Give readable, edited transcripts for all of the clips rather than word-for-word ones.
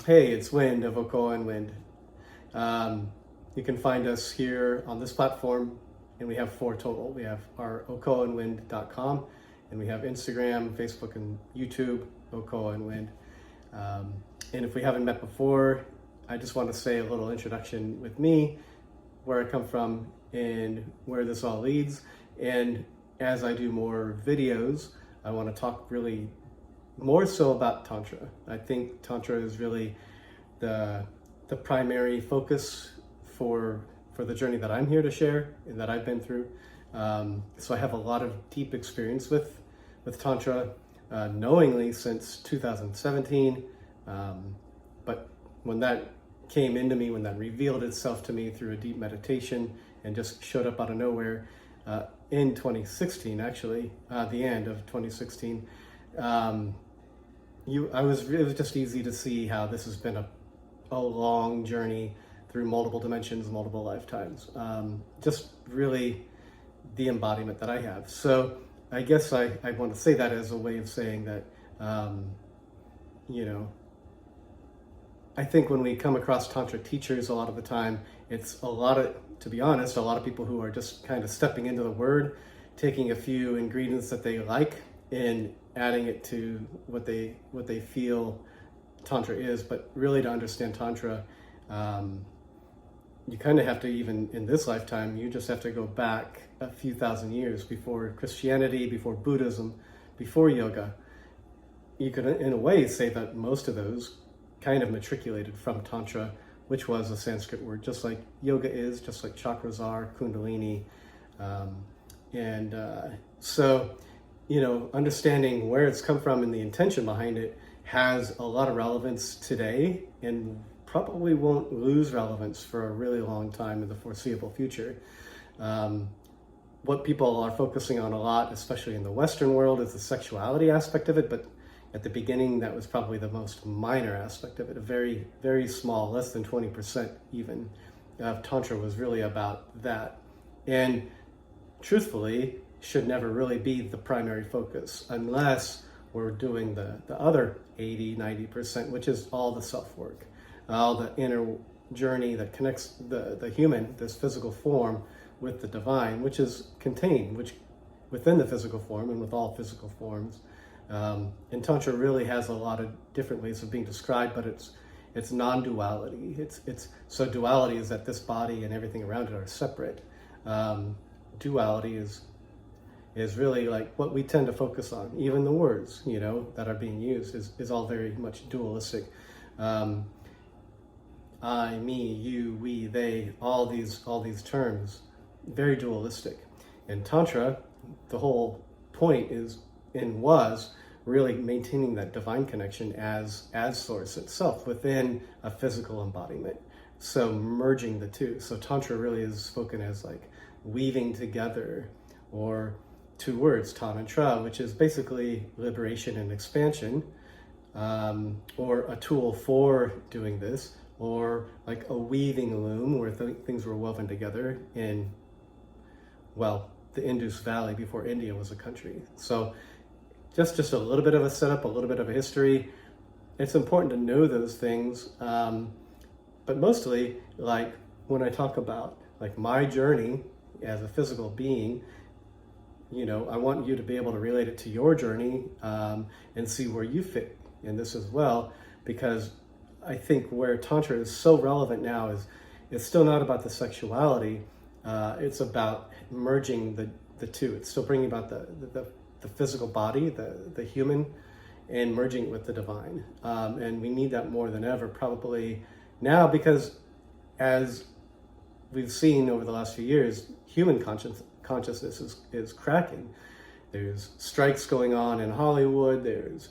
Hey, it's Wind of ocoanwind. You can find us here on this platform, and we have four total. We have our ocoanwind.com, and we have Instagram, Facebook, and YouTube, ocoanwind. Um, and if we haven't met before, I just want to say a little introduction with me, where I come from, and where this all leads. And as I do more videos, I want to talk really more so about Tantra. I think Tantra is really the primary focus for the journey that I'm here to share and that I've been through. So I have a lot of deep experience with Tantra, knowingly since 2017. But when that came into me, when that revealed itself to me through a deep meditation and just showed up out of nowhere in 2016, actually, the end of 2016. It was just easy to see how this has been a long journey through multiple dimensions, multiple lifetimes. Just really the embodiment that I have. So I guess I want to say that as a way of saying that, I think when we come across Tantra teachers, a lot of the time, it's to be honest, a lot of people who are just kind of stepping into the word, taking a few ingredients that they like and adding it to what they feel Tantra is. But really, to understand Tantra, you kind of have to, even in this lifetime, you just have to go back a few thousand years before Christianity, before Buddhism, before yoga. You could, in a way, say that most of those kind of matriculated from Tantra, which was a Sanskrit word, just like yoga is, just like chakras are, Kundalini. So, understanding where it's come from and the intention behind it has a lot of relevance today and probably won't lose relevance for a really long time in the foreseeable future. What people are focusing on a lot, especially in the Western world, is the sexuality aspect of it, but at the beginning, that was probably the most minor aspect of it, a very, very small, less than 20% even, of Tantra was really about that. And truthfully, should never really be the primary focus unless we're doing the other 80, 90%, which is all the self-work, all the inner journey that connects the human, this physical form, with the divine, which is contained, within the physical form and with all physical forms. And Tantra really has a lot of different ways of being described, but it's non-duality. So duality is that this body and everything around it are separate. Duality is really like what we tend to focus on. Even the words, that are being used is all very much dualistic. I, me, you, we, they, all these terms, very dualistic. And Tantra, the whole point was really maintaining that divine connection as source itself within a physical embodiment. So merging the two. So Tantra really is spoken as like weaving together, or two words, tan and tra, which is basically liberation and expansion, or a tool for doing this, or like a weaving loom where things were woven together in, the Indus Valley before India was a country. So just a little bit of a setup, a little bit of a history. It's important to know those things, but mostly, like when I talk about like my journey as a physical being, I want you to be able to relate it to your journey, and see where you fit in this as well, because I think where Tantra is so relevant now is it's still not about the sexuality. It's about merging the two. It's still bringing about the physical body, the human, and merging it with the divine. And we need that more than ever, probably now, because as we've seen over the last few years, human consciousness is cracking. There's strikes going on in Hollywood. There's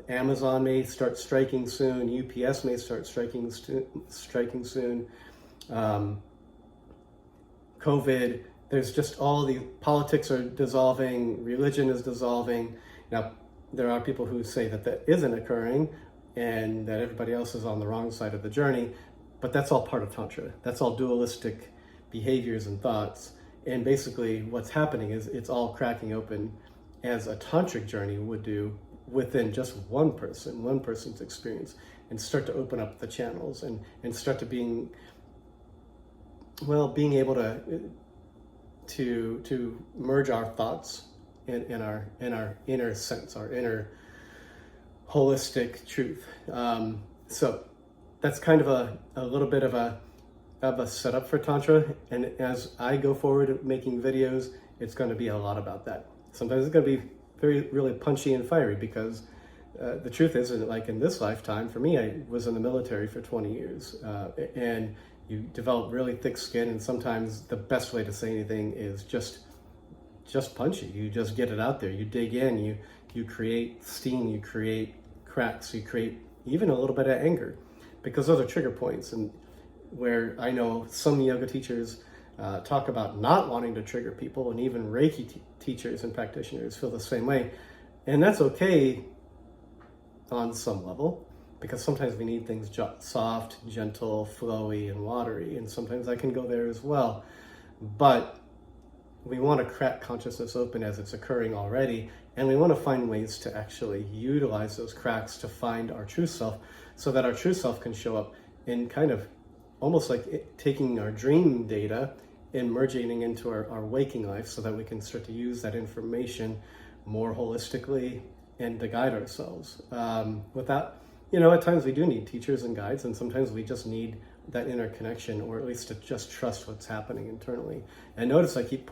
Amazon may start striking soon. UPS may start striking soon. COVID. There's just all the politics are dissolving. Religion is dissolving. Now, there are people who say that isn't occurring and that everybody else is on the wrong side of the journey, but that's all part of Tantra. That's all dualistic behaviors and thoughts. And basically what's happening is it's all cracking open as a tantric journey would do within just one person's experience. and start to open up the channels and start to being able to merge our thoughts in our inner sense, our inner holistic truth. So that's kind of a little bit of a setup for Tantra. And as I go forward making videos, it's going to be a lot about that. Sometimes it's going to be really punchy and fiery, because the truth is, like in this lifetime, for me, I was in the military for 20 years, and you develop really thick skin, and sometimes the best way to say anything is just punchy. You just get it out there. You dig in. You create steam. You create cracks. You create even a little bit of anger, because those are trigger points. And where I know some yoga teachers talk about not wanting to trigger people, and even Reiki teachers and practitioners feel the same way, and that's okay on some level, because sometimes we need things soft, gentle, flowy, and watery, and sometimes I can go there as well. But we want to crack consciousness open as it's occurring already, and we want to find ways to actually utilize those cracks to find our true self, so that our true self can show up in kind of almost like taking our dream data and merging into our waking life, so that we can start to use that information more holistically and to guide ourselves. Without, at times we do need teachers and guides, and sometimes we just need that inner connection, or at least to just trust what's happening internally. And notice I keep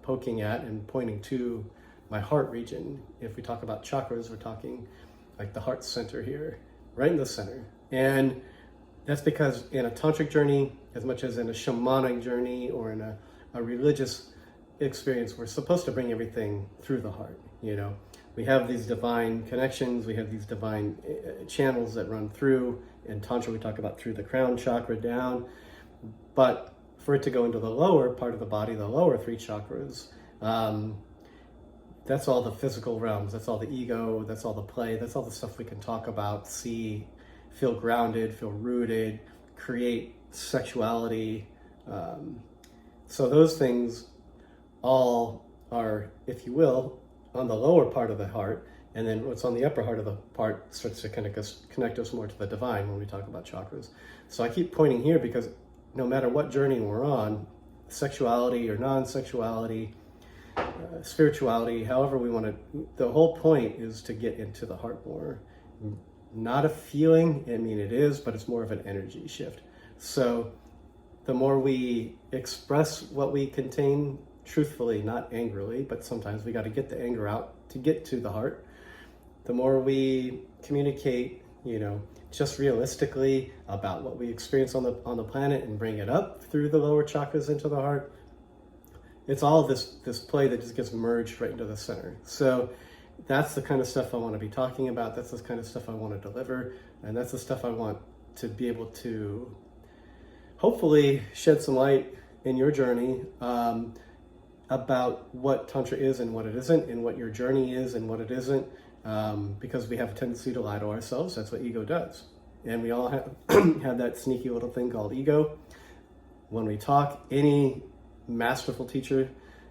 poking at and pointing to my heart region. If we talk about chakras, we're talking like the heart center here, right in the center. And that's because in a tantric journey, as much as in a shamanic journey or in a religious experience, we're supposed to bring everything through the heart. We have these divine connections, we have these divine channels that run through. In Tantra, we talk about through the crown chakra down. But for it to go into the lower part of the body, the lower 3 chakras, that's all the physical realms, that's all the ego, that's all the play, that's all the stuff we can talk about, see, feel grounded, feel rooted, create sexuality. So those things all are, if you will, on the lower part of the heart, and then what's on the upper heart of the part starts to connect us more to the divine when we talk about chakras. So I keep pointing here because no matter what journey we're on, sexuality or non-sexuality, spirituality, however we want to, the whole point is to get into the heart more. Not a feeling, I mean it is, but it's more of an energy shift. So the more we express what we contain truthfully, not angrily, but sometimes we got to get the anger out to get to the heart. The more we communicate, just realistically about what we experience on the planet and bring it up through the lower chakras into the heart, it's all this play that just gets merged right into the center. So that's the kind of stuff I want to be talking about. That's the kind of stuff I want to deliver. And that's the stuff I want to be able to hopefully shed some light in your journey about what Tantra is and what it isn't, and what your journey is and what it isn't, because we have a tendency to lie to ourselves. That's what ego does. And we all have that sneaky little thing called ego. When we talk, any masterful teacher,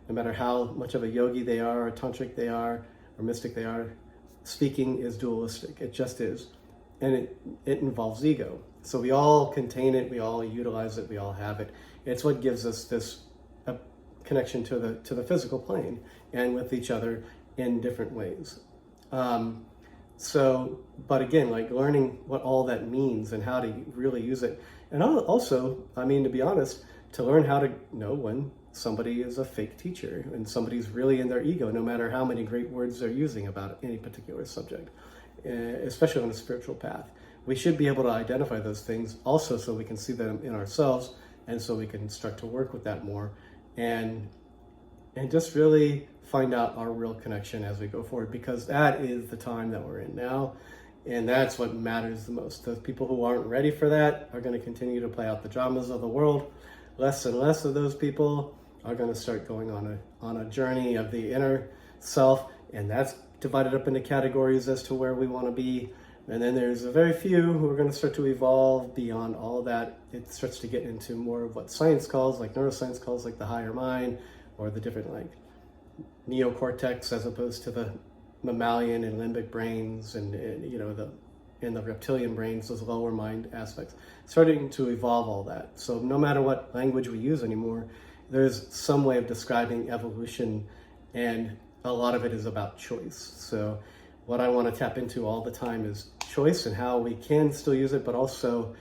no matter how much of a yogi they are, or tantric they are, or mystic they are, speaking is dualistic. It just is. And it involves ego. So we all contain it, we all utilize it, we all have it. It's what gives us this connection to the physical plane and with each other in different ways. But again, like learning what all that means and how to really use it. And also, to be honest, to learn how to know when somebody is a fake teacher and somebody's really in their ego, no matter how many great words they're using about any particular subject, especially on a spiritual path. We should be able to identify those things also, so we can see them in ourselves, and so we can start to work with that more and just really find out our real connection as we go forward, because that is the time that we're in now, and that's what matters the most. The people who aren't ready for that are going to continue to play out the dramas of the world. Less and less of those people are going to start going on a journey of the inner self, and that's divided up into categories as to where we want to be. And then there's a very few who are going to start to evolve beyond all that. It starts to get into more of what science calls, like neuroscience calls, like the higher mind, or the different like neocortex, as opposed to the mammalian and limbic brains, and the and the reptilian brains, those lower mind aspects, starting to evolve all that. So no matter what language we use anymore, there's some way of describing evolution, and a lot of it is about choice. So what I want to tap into all the time is choice and how we can still use it, but also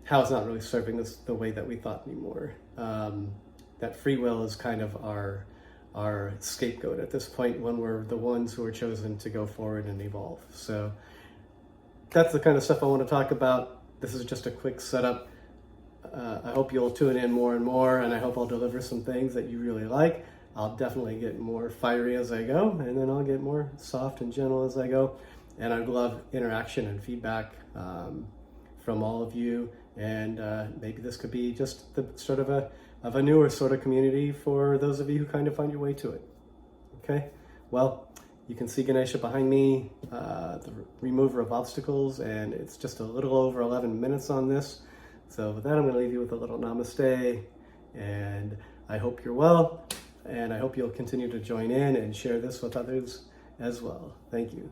how it's not really serving us the way that we thought anymore. That free will is kind of our scapegoat at this point, when we're the ones who are chosen to go forward and evolve. So that's the kind of stuff I want to talk about. This is just a quick setup. I hope you'll tune in more and more, and I hope I'll deliver some things that you really like. I'll definitely get more fiery as I go, and then I'll get more soft and gentle as I go. And I'd love interaction and feedback from all of you. And maybe this could be just the sort of a newer sort of community for those of you who kind of find your way to it. Okay, well, you can see Ganesha behind me, the remover of obstacles, and it's just a little over 11 minutes on this. So with that, I'm going to leave you with a little namaste, and I hope you're well, and I hope you'll continue to join in and share this with others as well. Thank you.